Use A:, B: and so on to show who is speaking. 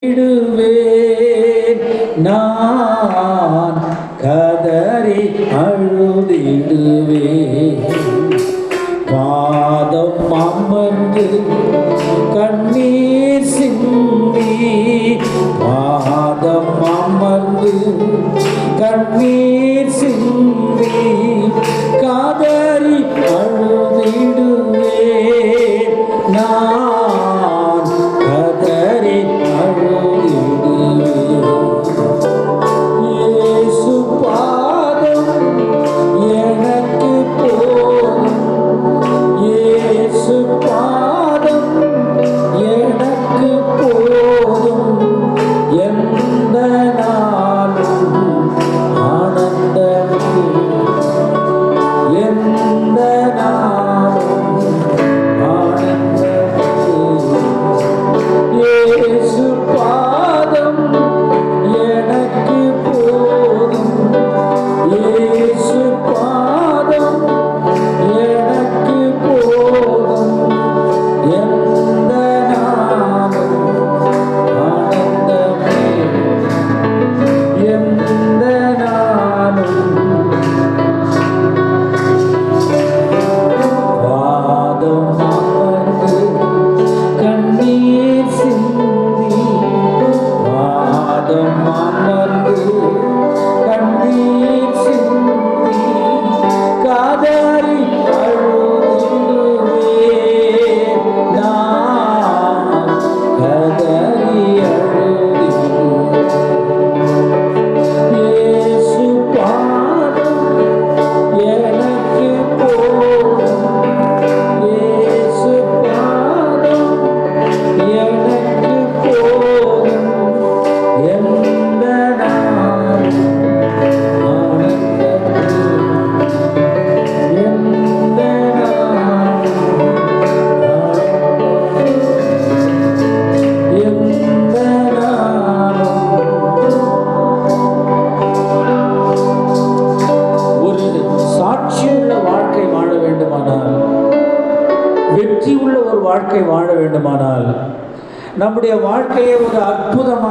A: அழுதிடுவேன் நான் கதறி அழுதிடுவேன். பாதம் அமர்ந்து கண்ணீர் சிந்தி, பாதம் அமர்ந்து கண்ணீர் சிந்தி கதறி அழுதிடுவேன் நான் கதறி இயேசு பாதம் எனக்கு போதும், இயேசு பாதம் எனக்கு போதும். எந்த நாளும் ஆனந்தமே, எந்த நாளும் ஆனந்தமே. இயேசு பாதம் எனக்கு போதும், இயேசு பாதம் எனக்கு போதும். எந்த நாளும் ஆனந்தமே, எந்த நாளும் பாதம் அமர்ந்து கண்ணீர் சிந்தி, பாதம் அமர்ந்து கண்ணீர் சிந்தி காதறி அழுதிடுவேன் நான் கதறி அழுதிடுவேன். இயேசு பாதம் எனக்கு போதும், இயேசு பாதம் எனக்கு போதும். எந்த நாளும் ஆனந்தமே, எந்த நாளும் ஆனந்தமே, எந்த நாளும். ஒரு சாட்சியுள்ள வாழ்க்கை வாழ வேண்டுமானால், வெற்றி உள்ள ஒரு வாழ்க்கை வாழ வேண்டுமானால், நம்முடைய வாழ்க்கையை ஒரு அற்புதமான